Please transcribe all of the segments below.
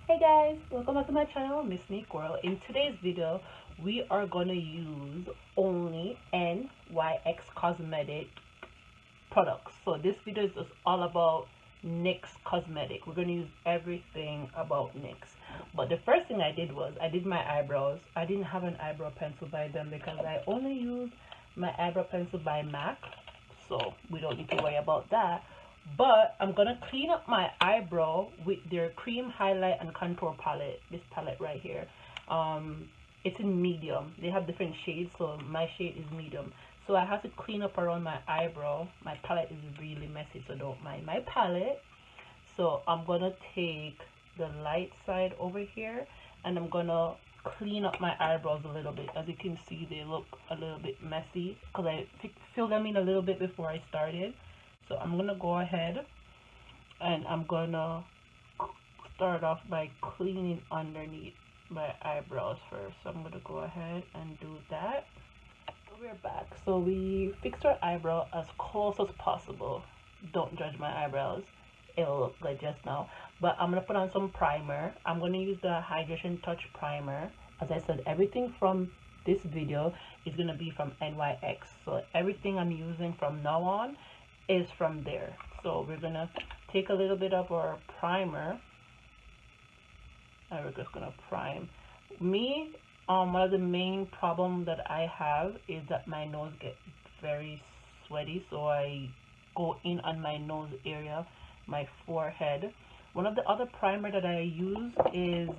Hey guys, welcome back to my channel, Mizz-NiqueWorld. In today's video, we are gonna use only NYX Cosmetic products. So this video is just all about NYX Cosmetic. We're gonna use everything about NYX. But the first thing I did was I did my eyebrows. I didn't have an eyebrow pencil by them because I only use my eyebrow pencil by MAC. So we don't need to worry about that. But I'm gonna clean up my eyebrow with their cream highlight and contour palette. This palette right here. It's in medium. They have different shades, so my shade is medium. So I have to clean up around my eyebrow. My palette is really messy, so don't mind my palette. So I'm gonna take the light side over here and I'm gonna clean up my eyebrows a little bit. As you can see, they look a little bit messy because I filled them in a little bit before I started. So I'm gonna go ahead and I'm gonna start off by cleaning underneath my eyebrows first. So I'm gonna go ahead and do that. We're back. So we fixed our eyebrow as close as possible. Don't judge my eyebrows. It'll look like just now. But I'm gonna put on some primer. I'm gonna use the Hydration Touch Primer. As I said, everything from this video is gonna be from NYX. So everything I'm using from now on is from there. So we're gonna take a little bit of our primer and we're just gonna prime. One of the main problem that I have is that my nose gets very sweaty, so I go in on my nose area, my forehead. One of the other primer that I use is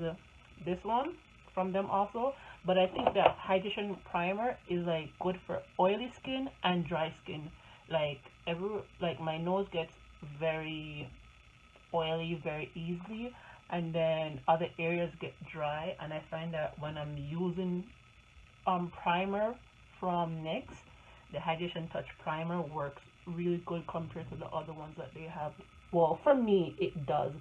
this one from them also, but I think that hydration primer is like good for oily skin and dry skin. Like my nose gets very oily very easily, and then other areas get dry, and I find that when I'm using primer from NYX, the Hydration Touch Primer works really good compared to the other ones that they have. Well, for me it does.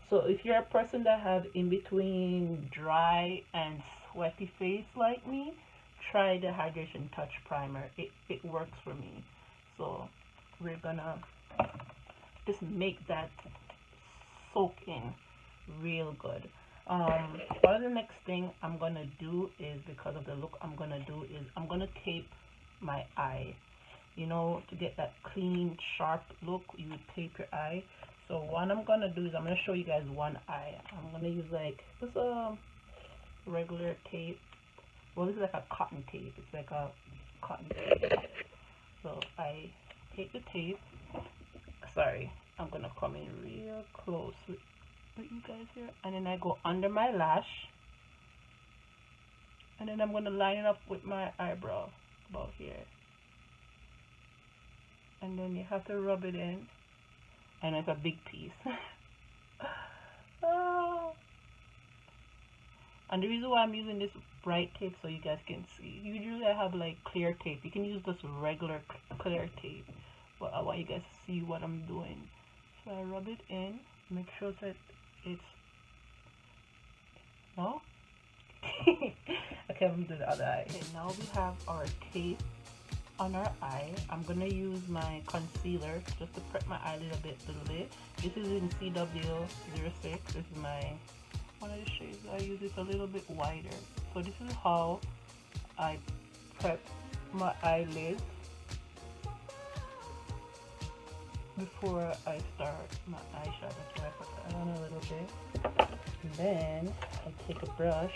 So if you're a person that have in between dry and sweaty face like me, try the Hydration Touch Primer. It works for me. So we're gonna just make that soak in real good. For the next thing I'm gonna do is, because of the look I'm gonna do, is I'm gonna tape my eye. You know, to get that clean, sharp look, you would tape your eye. So what I'm gonna do is I'm gonna show you guys one eye. I'm gonna use like this regular tape. Well, this is like a cotton tape. It's like a cotton tape. So I take the tape. Sorry, I'm gonna come in real close with you guys here, and then I go under my lash, and then I'm gonna line it up with my eyebrow about here, and then you have to rub it in, and it's a big piece. Oh. And the reason why I'm using this bright tape, so you guys can see. Usually I have like clear tape. You can use this regular clear tape, but I want you guys to see what I'm doing. So I rub it in, make sure that it's no. Okay, I'm gonna do the other eye. Okay, now we have our tape on our eye. I'm gonna use my concealer just to prep my eye a little bit. This is in CW06. This is my one of the shades. I use it a little bit wider. So this is how I prep my eyelids before I start my eyeshadow. So I put that on a little bit. And then I take a brush.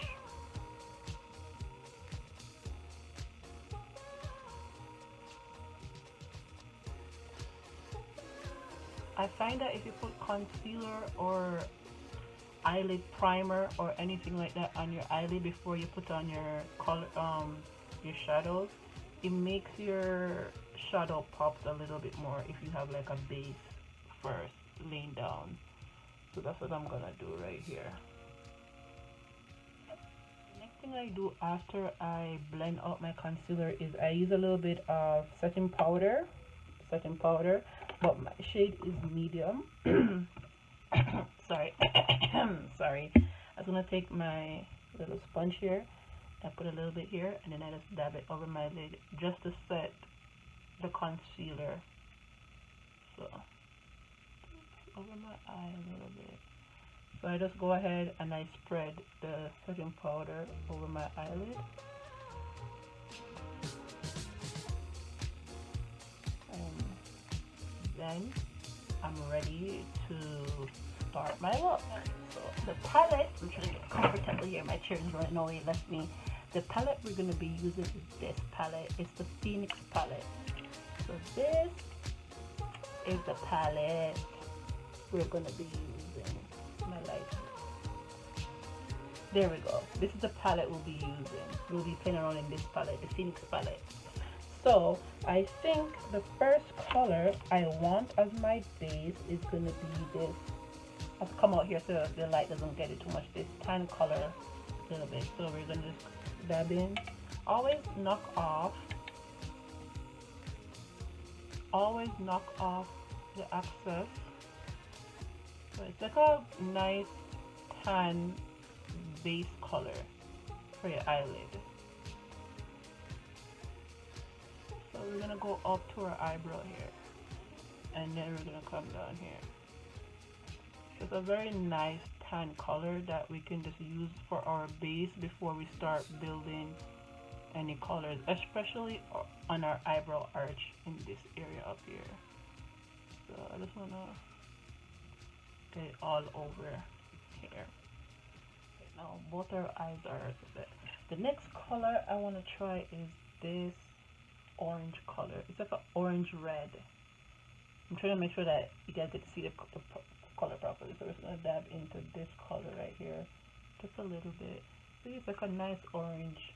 I find that if you put concealer or eyelid primer or anything like that on your eyelid before you put on your color, your shadows, it makes your shadow pops a little bit more if you have like a base first laying down. So that's what I'm gonna do right here. The next thing I do after I blend out my concealer is I use a little bit of setting powder, but my shade is medium. Sorry. Sorry. I'm gonna take my little sponge here and put a little bit here, and then I just dab it over my lid just to set the concealer. So over my eye a little bit. So I just go ahead and I spread the setting powder over my eyelid. And then I'm ready to start my look. So the palette, I'm trying to get comfortable here. My chair is running away, left me. The palette we're going to be using is this palette. It's the NYX palette. So this is the palette we're going to be using. My light. There we go. This is the palette we'll be using. We'll be playing around in this palette, the NYX palette. So I think the first color I want as my base is going to be this. I have to come out here so the light doesn't get it too much. This tan color a little bit. So we're going to just dab in. Always knock off the excess. So it's like a nice tan base color for your eyelid. So we're gonna go up to our eyebrow here, and then we're gonna come down here. So it's a very nice tan color that we can just use for our base before we start building any colors, especially on our eyebrow arch in this area up here. So I just wanna get it all over here. Now both our eyes are set. The next color I want to try is this orange color. It's like an orange red. I'm trying to make sure that you guys get to see the color properly. So we're just going to dab into this color right here just a little bit. So it's like a nice orange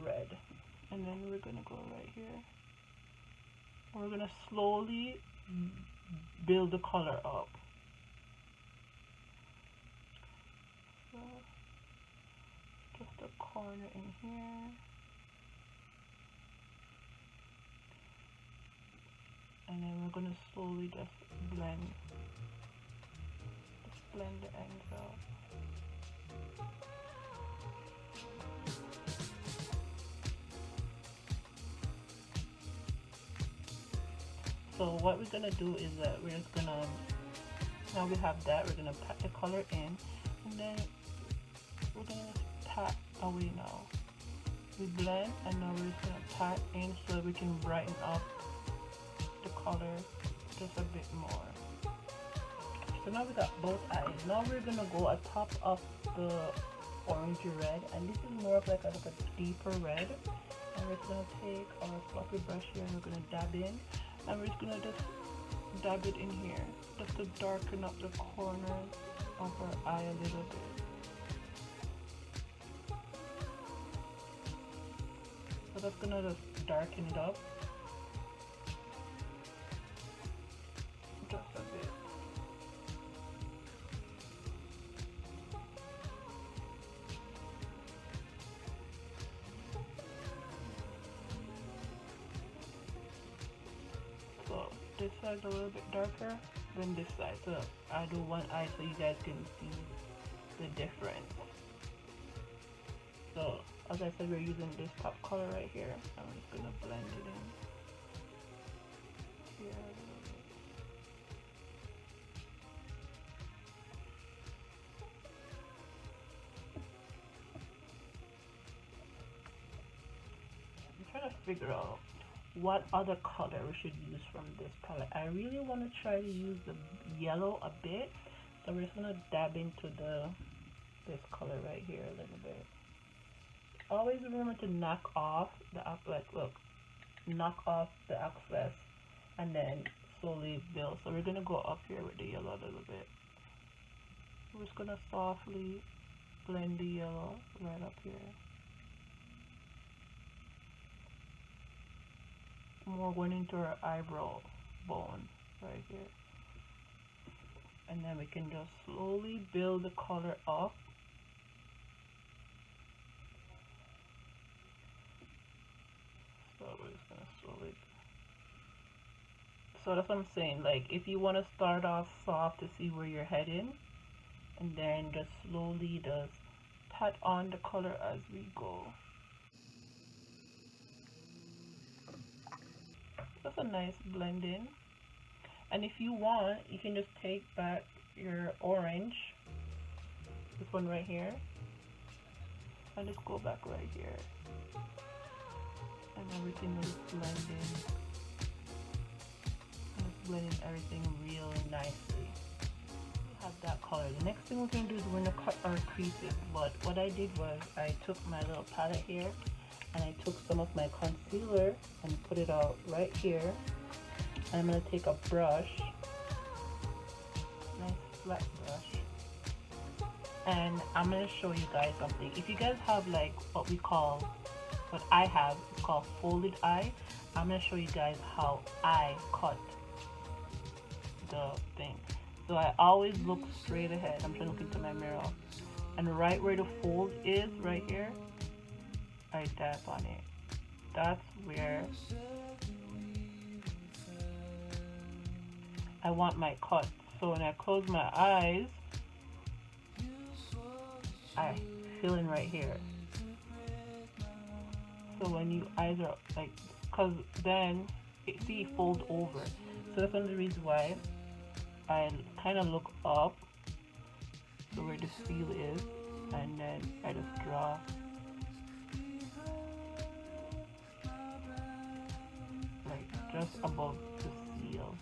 red. And then we're going to go right here. We're going to slowly build the color up. So just a corner in here. And then we're going to slowly just blend the ends out. So what we're going to do is that we're just going to, now we have that, we're going to pat the color in, and then we're going to just pat away now. We blend, and now we're just going to pat in so we can brighten up the color just a bit more. So now we got both eyes. Now we're going to go atop of the orangey red, and this is more of like a deeper red. And we're just going to take our fluffy brush here, and we're going to dab in, and we're just going to just dab it in here just to darken up the corners of our eye a little bit. So that's going to just darken it up just a bit. So this side's a little bit darker than this side, so I do one eye so you guys can see the difference. So as I said, we're using this top color right here. I'm just gonna blend it in here a little bit. I'm trying to figure out what other color we should use from this palette. I really want to try to use the yellow a bit, so we're just gonna dab into this color right here a little bit. Always remember to knock off the knock off the excess and then slowly build. So we're gonna go up here with the yellow a little bit. We're just gonna softly blend the yellow right up here. More going into our eyebrow bone right here. And then we can just slowly build the color up. So we're just gonna slowly. So that's what I'm saying. Like, if you want to start off soft to see where you're heading, and then just slowly just pat on the color as we go. That's a nice blending. And if you want, you can just take back your orange one right here, and let's go back right here, and everything will blend in. And it's blending everything really nicely. We have that color. The next thing we're going to do is we're going to cut our creases. But what I did was I took my little palette here, and I took some of my concealer and put it out right here. And I'm going to take a brush, nice flat brush, and I'm going to show you guys something. If you guys have like what I have, it's called folded eye. I'm going to show you guys how I cut the thing. So I always look straight ahead. I'm trying to look into my mirror, and right where the fold is, right here, I tap on it. That's where I want my cut. So when I close my eyes, I fill in right here. So when your eyes are like, cause then it folds over. So that's one of the reasons why I kind of look up, so where the seal is, and then I just draw. Like just above the seal.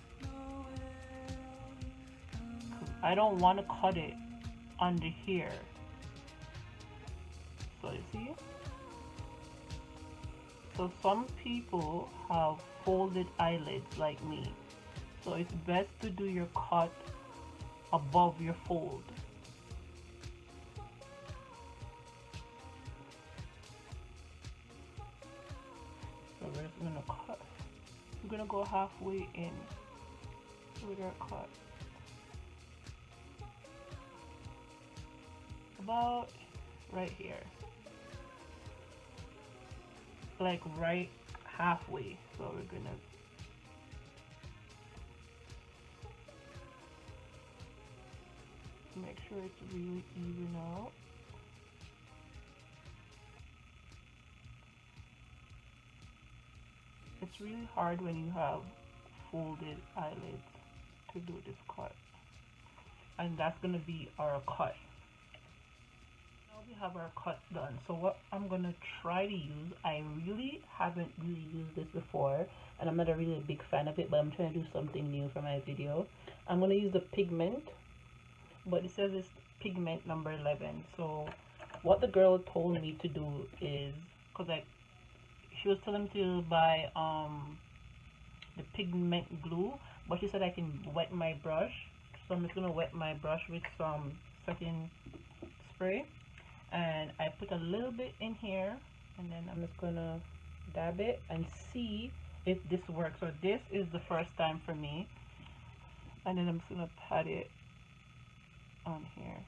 I don't want to cut it under here. So you see? So some people have folded eyelids like me. So it's best to do your cut above your fold. So we're just gonna cut. We're gonna go halfway in with our cut. About right here. Like right halfway. So we're gonna make sure it's really even out. It's really hard when you have folded eyelids to do this cut. And that's gonna be our cut. Now we have our cut done. So what I'm gonna try to use, I really haven't used this before, and I'm not a really big fan of it, but I'm trying to do something new for my video. I'm gonna use the pigment, but it says it's pigment number 11. So what the girl told me to do is, because she was telling me to buy the pigment glue, but she said I can wet my brush. So I'm just gonna wet my brush with some setting spray, and I put a little bit in here, and then I'm just gonna dab it and see if this works. So this is the first time for me, and then I'm just gonna pat it on here.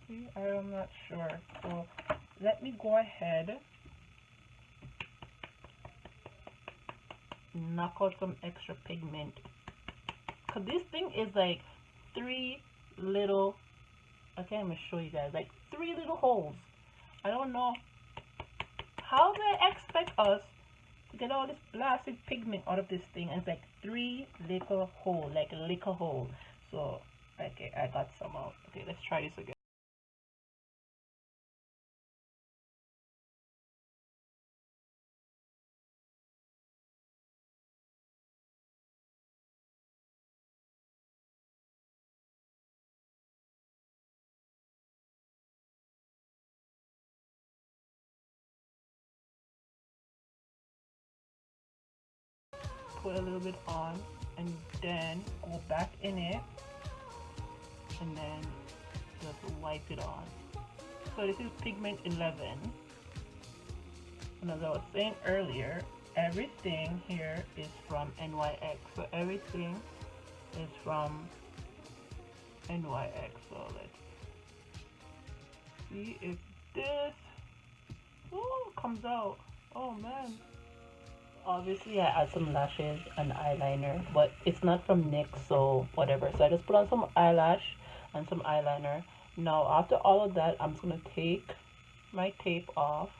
See, I'm not sure, so let me go ahead, knock out some extra pigment, because this thing is like 3 little, I can't even show you guys, like 3 little holes. I don't know how they expect us to get all this blasted pigment out of this thing, and it's like 3 little holes, like a little hole. So okay, I got some out. Okay, let's try this again. Put a little bit on, and then go back in it, and then just wipe it on. So this is pigment 11, and as I was saying earlier, everything here is from NYX. So everything is from NYX. So let's see if this comes out. Oh man. Obviously I add some lashes and eyeliner, but it's not from NYX, so whatever. So I just put on some eyelash and some eyeliner. Now after all of that, I'm just gonna take my tape off,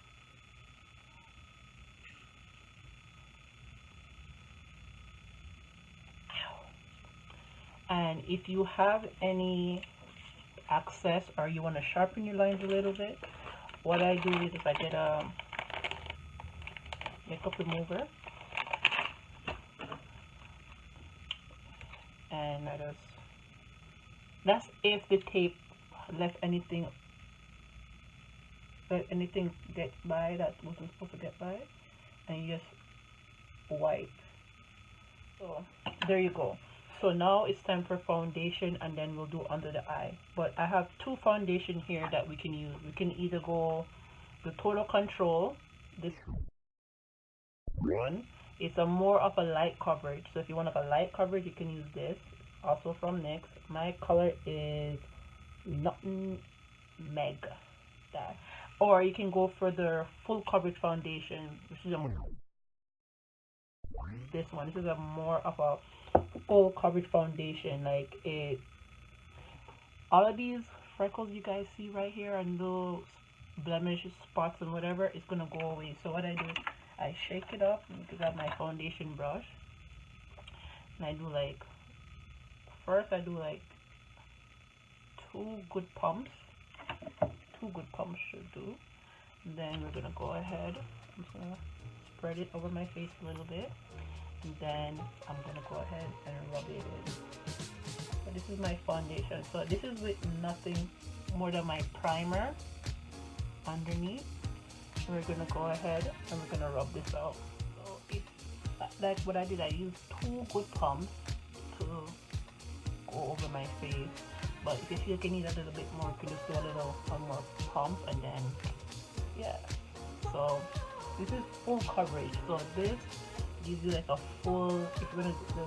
And if you have any excess or you want to sharpen your lines a little bit, what I do is if I get a makeup remover and I just, that's if the tape let anything get by that wasn't supposed to get by, and you just wipe. So there you go. So now it's time for foundation, and then we'll do under the eye. But I have two foundation here that we can use. We can either go the Total Control. This one, it's a more of a light coverage. So if you want like a light coverage, you can use this. Also from NYX. My color is Nutmeg. That. Or you can go for the full coverage foundation, which is this one. This is a more of a full coverage foundation. Like it, all of these freckles you guys see right here and those blemish spots and whatever, it's gonna go away. So what I do is I shake it up and grab my foundation brush, and I do like, first I do like two good pumps should do. And then we're gonna go ahead, I'm just gonna spread it over my face a little bit, and then I'm gonna go ahead and rub it in. So this is my foundation. So this is with nothing more than my primer underneath. We're gonna go ahead and we're gonna rub this out. So it's like what I did, I used two good pumps to go over my face. But if you feel like you need a little bit more, you can just do a little one more pump, and then yeah. So this is full coverage. So this gives you like a full, if you're gonna do the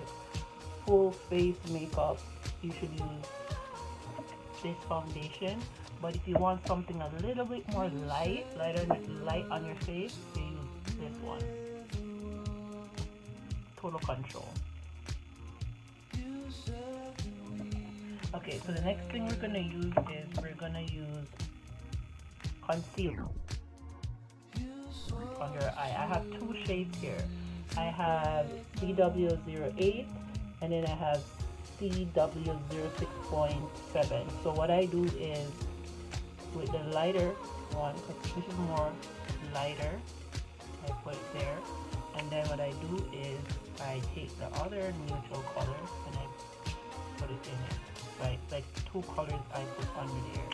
full face makeup, you should use this foundation. But if you want something a little bit more light on your face, you use this one, Total Control. Okay, so the next thing we're gonna use is we're gonna use concealer under your eye. I have two shades here. I have CW08 and then I have CW06.7. So what I do is with the lighter one, because this is more lighter, I put it there, and then what I do is I take the other neutral color and I put it in it. Right, like two colors I put under there,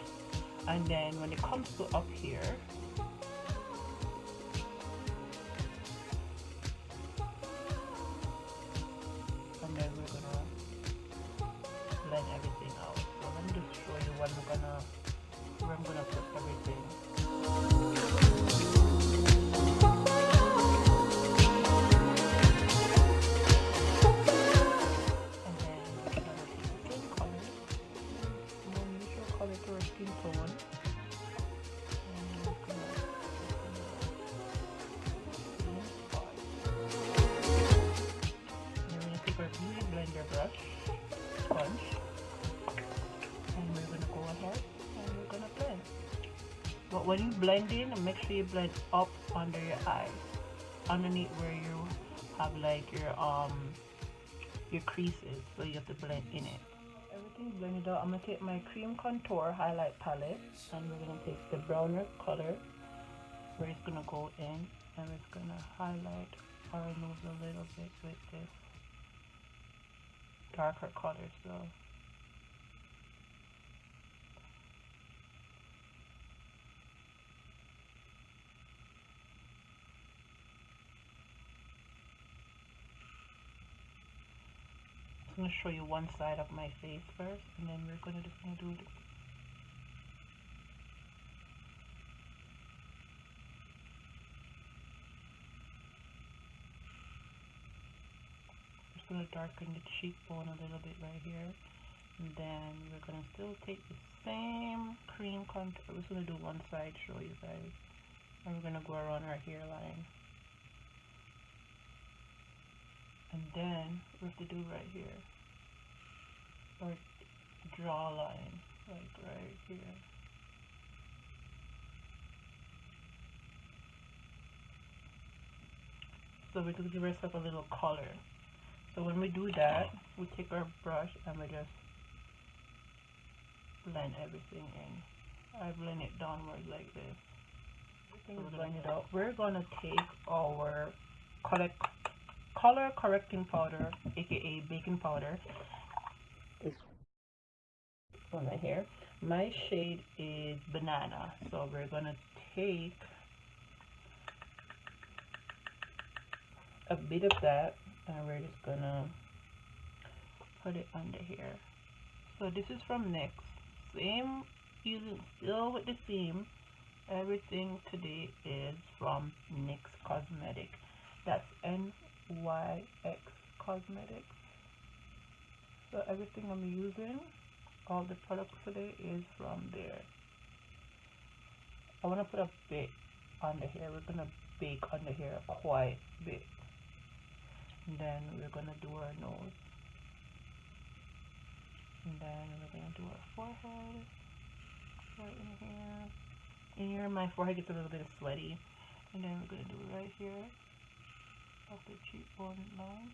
and then when it comes to up here, and then we're gonna blend everything out. So let me just show you where I'm gonna put everything. But when you blend in, make sure you blend up under your eyes, underneath where you have like your creases. So you have to blend in it. Everything's blended out. I'm gonna take my cream contour highlight palette, and we're gonna take the browner color where it's gonna go in, and it's gonna highlight or remove a little bit with this darker color. So I'm going to show you one side of my face first, and then we're just going to do it. Just going to darken the cheekbone a little bit right here, and then we're going to still take the same cream contour. We're just going to do one side, show you guys, and we're going to go around our hairline. And then we have to do right here, or draw a line, like right here. So we're going to give ourselves a little color. So when we do that, we take our brush and we just blend everything in. I blend it downwards like this. Everything is blended out. We're gonna take our color correcting powder, aka baking powder. This one right here. My shade is banana, so we're gonna take a bit of that and we're just gonna put it under here. So this is from NYX. Same, using still with the theme. Everything today is from NYX Cosmetics. That's NYX Cosmetics. So everything I'm using, all the products today is from there. I want to put a bit under here. We're gonna bake under here quite a bit. And then we're gonna do our nose. And then we're gonna do our forehead. Right in here. In here, my forehead gets a little bit sweaty. And then we're gonna do it right here, off the cheekbone line.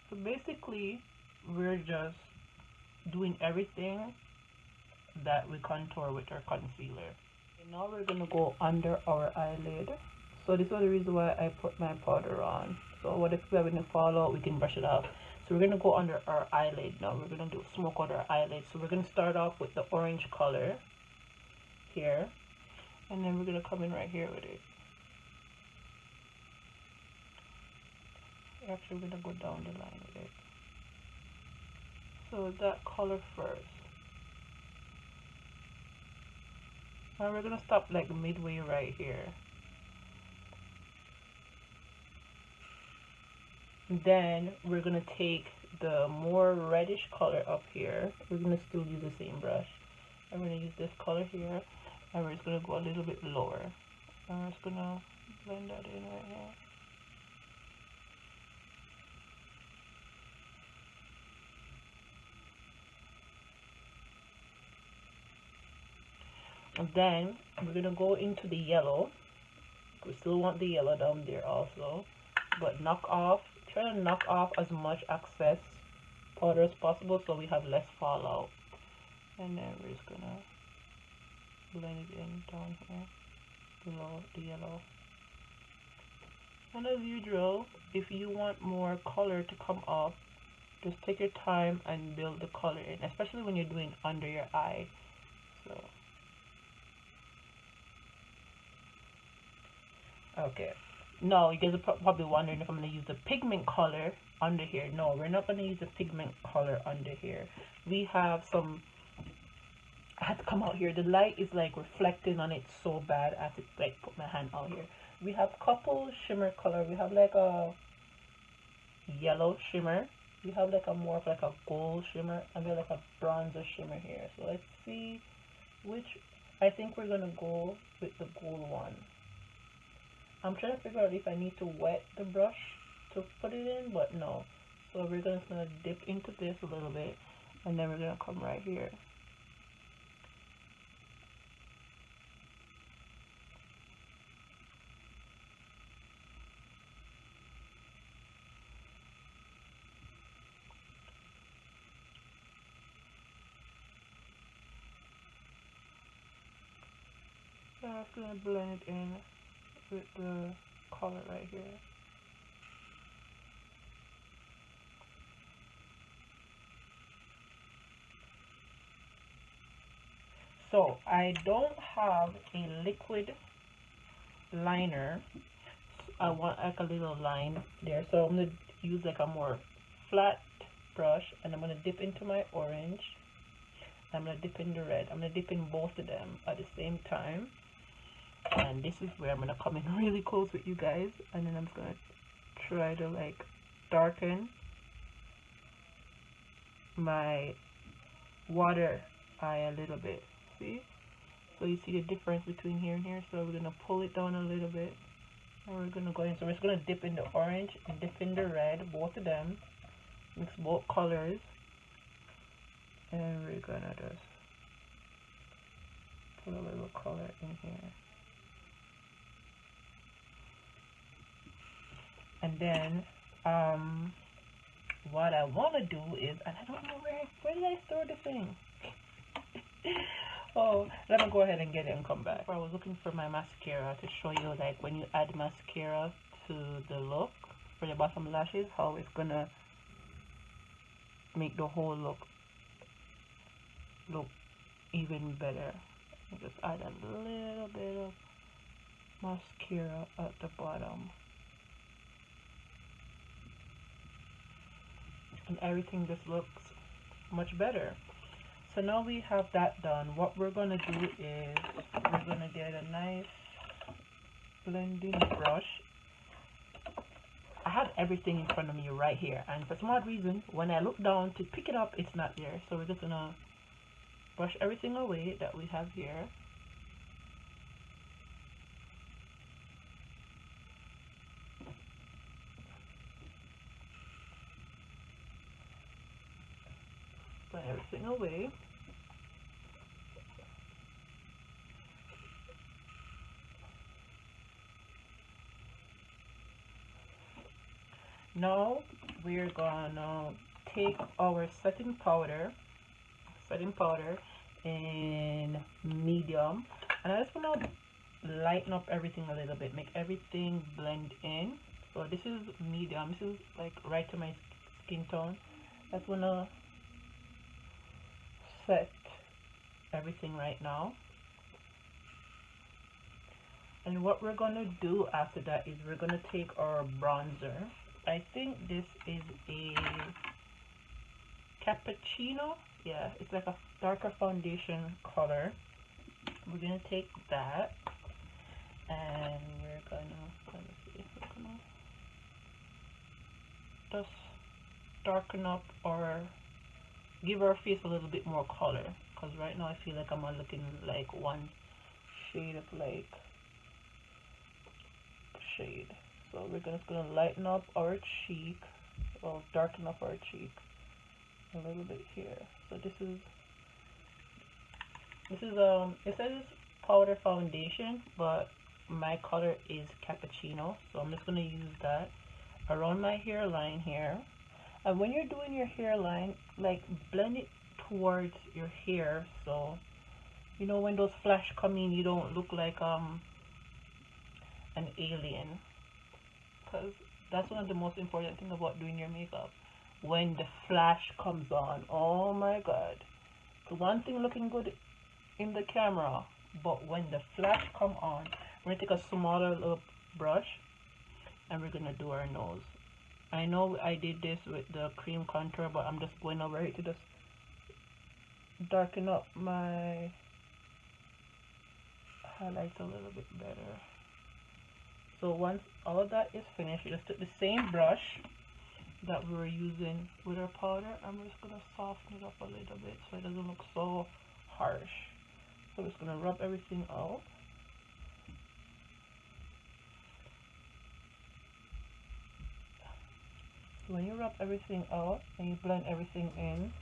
So basically, we're just doing everything that we contour with our concealer. Okay, now we're gonna go under our eyelid. So this is the reason why I put my powder on. So what if we're gonna fall out, we can brush it off. So we're gonna go under our eyelid now. We're gonna do smoke out our eyelid. So we're gonna start off with the orange color here, and then we're gonna come in right here with it. Actually, we're gonna go down the line with it. So that color first. Now we're gonna stop like midway right here. Then we're gonna take the more reddish color up here. We're gonna still use the same brush. I'm gonna use this color here, and we're just gonna go a little bit lower. And we're just gonna blend that in right here. And then we're gonna go into the yellow. We still want the yellow down there also, but try to knock off as much excess powder as possible so we have less fallout. And then we're just gonna blend it in down here below the yellow. And as usual, if you want more color to come up, just take your time and build the color in, especially when you're doing under your eye. So okay, now you guys are probably wondering if I'm going to use the pigment color under here. No, we're not going to use the pigment color under here. We have some, I had to come out here, the light is like reflecting on it so bad I have to like put my hand out here. We have couple shimmer color. We have like a yellow shimmer, we have like a more of like a gold shimmer, and we have like a bronzer shimmer here. So let's see which, I think we're going to go with the gold one. I'm trying to figure out if I need to wet the brush to put it in, but no. So we're just going to dip into this a little bit, and then we're going to come right here. So I'm just going to blend it in with the color right here. So I don't have a liquid liner. I want like a little line there, so I'm going to use like a more flat brush, and I'm going to dip into my orange. I'm going to dip in the red. I'm going to dip in both of them at the same time. And this is where I'm going to come in really close with you guys, and then I'm just going to try to like darken my water eye a little bit. See? So you see the difference between here and here. So we're going to pull it down a little bit, and we're going to go in. So we're just going to dip in the orange and dip in the red, both of them, mix both colors, and we're going to just put a little color in here. And then what I want to do is, and I don't know where did I store the thing? Oh, let me go ahead and get it and come back. I was looking for my mascara to show you, like, when you add mascara to the look for your bottom lashes, how it's gonna make the whole look even better. Just add a little bit of mascara at the bottom, and everything just looks much better. So now we have that done. What we're gonna do is we're gonna get a nice blending brush. I have everything in front of me right here, and for some odd reason when I look down to pick it up, it's not there. So we're just gonna brush everything away that we have here. Brush everything away. Now we're gonna take our setting powder in medium, and I just wanna lighten up everything a little bit, make everything blend in. So this is medium, this is like right to my skin tone. I just wanna set everything right now. And what we're gonna do after that is we're gonna take our bronzer. I think this is a cappuccino. Yeah, it's like a darker foundation color. We're gonna take that and we're gonna just darken up or give our face a little bit more color, because right now I feel like I'm looking like one shade of like shade. So we're just gonna lighten up our cheek, or darken up our cheek a little bit here. So this is it says powder foundation, but my color is cappuccino, so I'm just gonna use that around my hairline here. And when you're doing your hairline, like, blend it towards your hair, so you know when those flash come in, you don't look like an alien. Because that's one of the most important things about doing your makeup. When the flash comes on, oh my god. The one thing looking good in the camera, but when the flash come on, we're going to take a smaller little brush and we're going to do our nose. I know I did this with the cream contour, but I'm just going over it to just darken up my highlights a little bit better. So once all of that is finished, you just took the same brush that we were using with our powder, and we're just going to soften it up a little bit so it doesn't look so harsh. So we're just going to rub everything out. When you rub everything out and you blend everything in,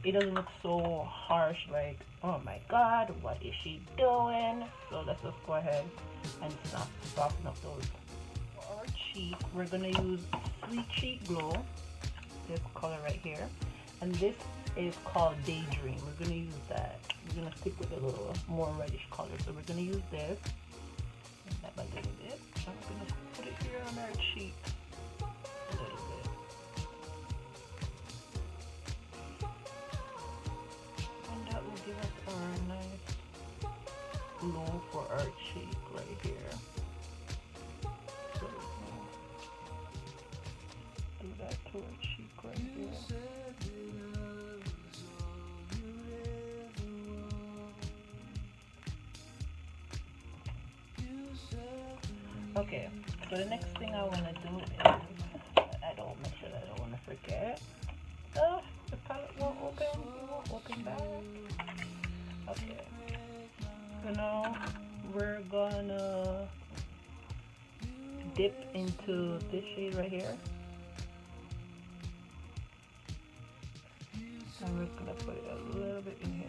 it doesn't look so harsh, like, oh my god, what is she doing? So let's just go ahead and soften up those. For our cheek, we're going to use Sweet Cheek Glow, this color right here, and this is called Daydream. We're going to use that. We're going to stick with a little more reddish color, so we're going to use this, and that by doing this, and we're going to put it here on our cheek a little bit. And that will give us our nice glow for our cheek right here. So do that to our cheek right here. Okay, so the next thing I want to do is, I don't make sure that I don't want to forget. Oh, the palette won't open. It won't open back. Okay. So now we're gonna dip into this shade right here. And we're just gonna put it a little bit in here.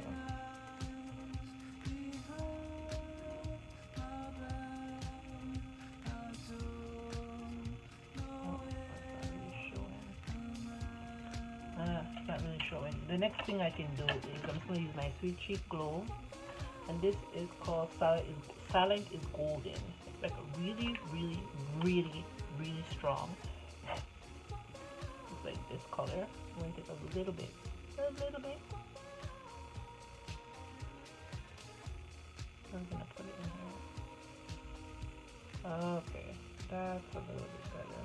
showing. The next thing I can do is I'm just going to use my Sweet Cheek Glow, and this is called Silent is Golden. It's like a really, really, really, really strong. It's like this color. I'm going to take a little bit. I'm going to put it in here. Okay, that's a little bit better.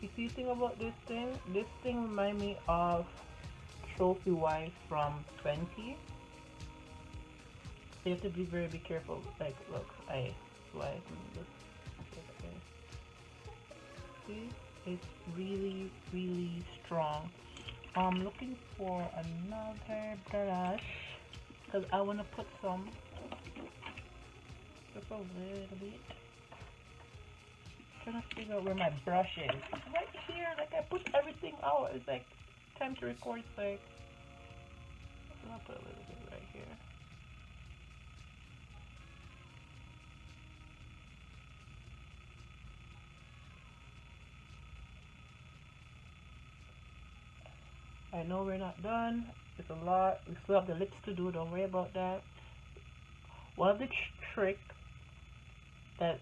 You see the thing about this thing reminds me of Trophy Wife from 20. So you have to be very careful. Like, look, see, it's really, really strong. I'm looking for another brush because I want to put some, just a little bit. Trying to figure out where my brush is. It's right here. Like, I put everything out. It's like time to record. It's like, I'm gonna put a little bit right here. I know we're not done. It's a lot. We still have the lips to do. Don't worry about that. One of the trick that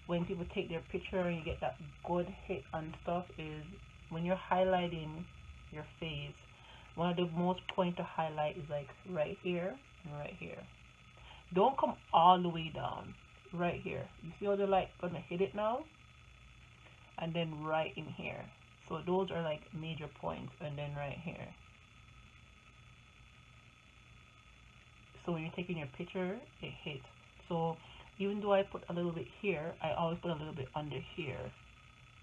when people take their picture and you get that good hit on stuff is when you're highlighting your face, one of the most point to highlight is like right here and right here. Don't come all the way down. Right here. You see how the light gonna hit it now? And then right in here. So those are like major points, and then right here. So when you're taking your picture, it hits. So even though I put a little bit here, I always put a little bit under here.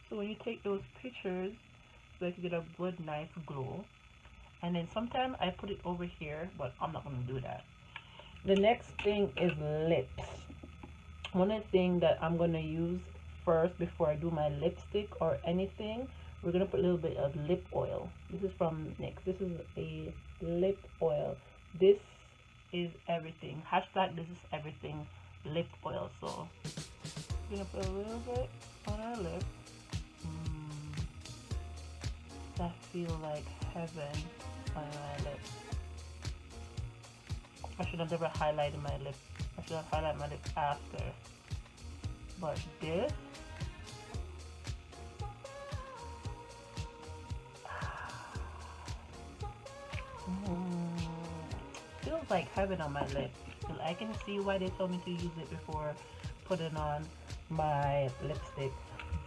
So when you take those pictures, so you get a good, nice glow. And then sometimes I put it over here, but I'm not going to do that. The next thing is lips. One of the things that I'm going to use first before I do my lipstick or anything, we're going to put a little bit of lip oil. This is from NYX. This is a lip oil. This is everything. Hashtag this is everything. Lip oil. So we're gonna put a little bit on our lip. That feels like heaven on my lip. I should have never highlighted my lip. I should have highlighted my lip after. But this feels like heaven on my lip. I can see why they told me to use it before putting on my lipstick.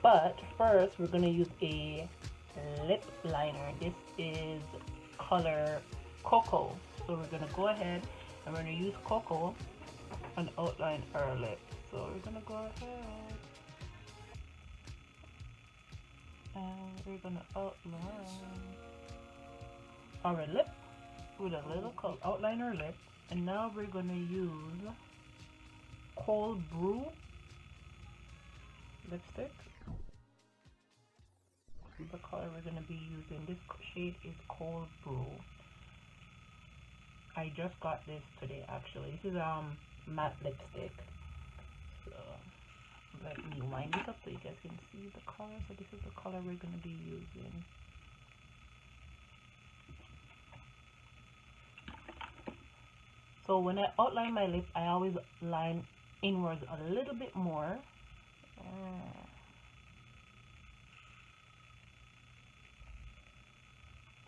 But first, we're going to use a lip liner. This is color Cocoa. So we're going to go ahead and we're going to use Cocoa and outline our lip. So we're going to go ahead and we're going to outline our lip with a little color, outline our lip. And now we're going to use Cold Brew lipstick. The color we're going to be using, this shade is Cold Brew. I just got this today actually. This is matte lipstick. So let me wind it up so you guys can see the color. So this is the color we're going to be using. So when I outline my lip, I always line inwards a little bit more.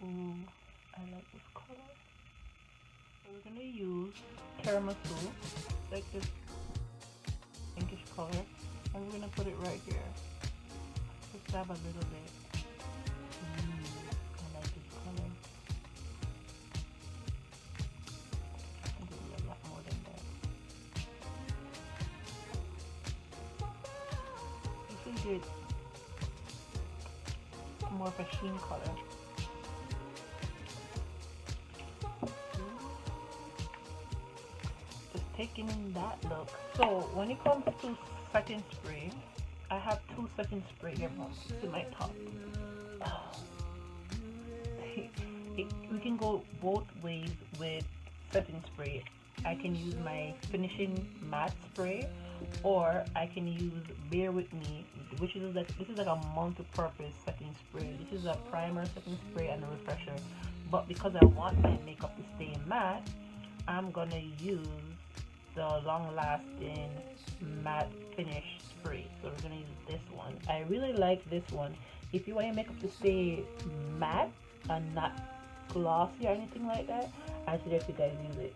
Ooh, I like this color. So we're gonna use tiramisu, like this pinkish color, and we're gonna put it right here. Just dab a little bit. I like this color. It more of a sheen color. Just taking in that look. So when it comes to setting spray, I have two setting spray here in my top. We can go both ways with setting spray. I can use my finishing matte spray, or I can use Bear With Me, which is like, this is like a multi-purpose setting spray. This is a primer, setting spray, and a refresher. But because I want my makeup to stay matte, I'm gonna use the long-lasting matte finish spray. So we're gonna use this one. I really like this one. If you want your makeup to stay matte and not glossy or anything like that, I suggest you guys use it.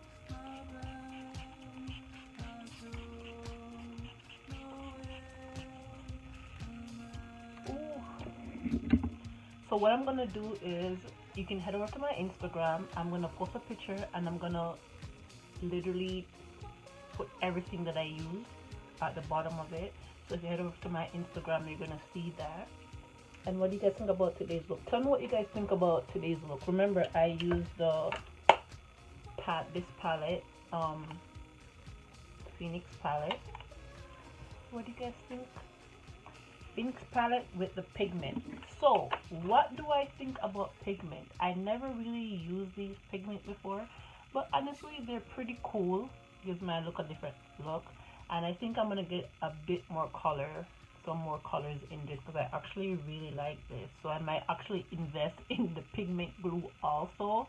So what I'm gonna do is, you can head over to my Instagram. I'm gonna post a picture and I'm gonna literally put everything that I use at the bottom of it. So if you head over to my Instagram, you're gonna see that. And what do you guys think about today's look? Tell me what you guys think about today's look. Remember, I used this palette, Phoenix palette. What do you guys think? Phoenix palette with the pigment. So what do I think about pigment? I never really used these pigment before, but honestly they're pretty cool. Gives my look a different look, and I think I'm gonna get a bit more color, some more colors in this, because I actually really like this. So I might actually invest in the pigment glue also,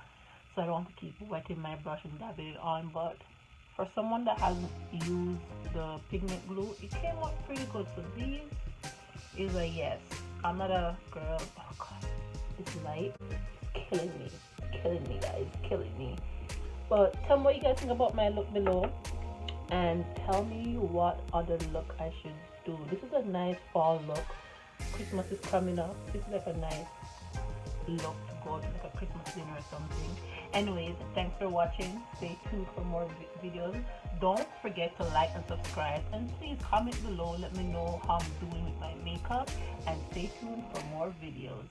so I don't have to keep wetting my brush and dabbing it on. But for someone that hasn't used the pigment glue, it came out pretty good. So these is a yes. I'm not a girl. Oh god, this light is killing me. It's killing me, guys. It's killing me. But tell me what you guys think about my look below, and tell me what other look I should do. This is a nice fall look. Christmas is coming up. This is like a nice look to go to like a Christmas dinner or something. Anyways, thanks for watching. Stay tuned for more videos. Don't forget to like and subscribe, and please comment below. Let me know how I'm doing with my makeup, and stay tuned for more videos.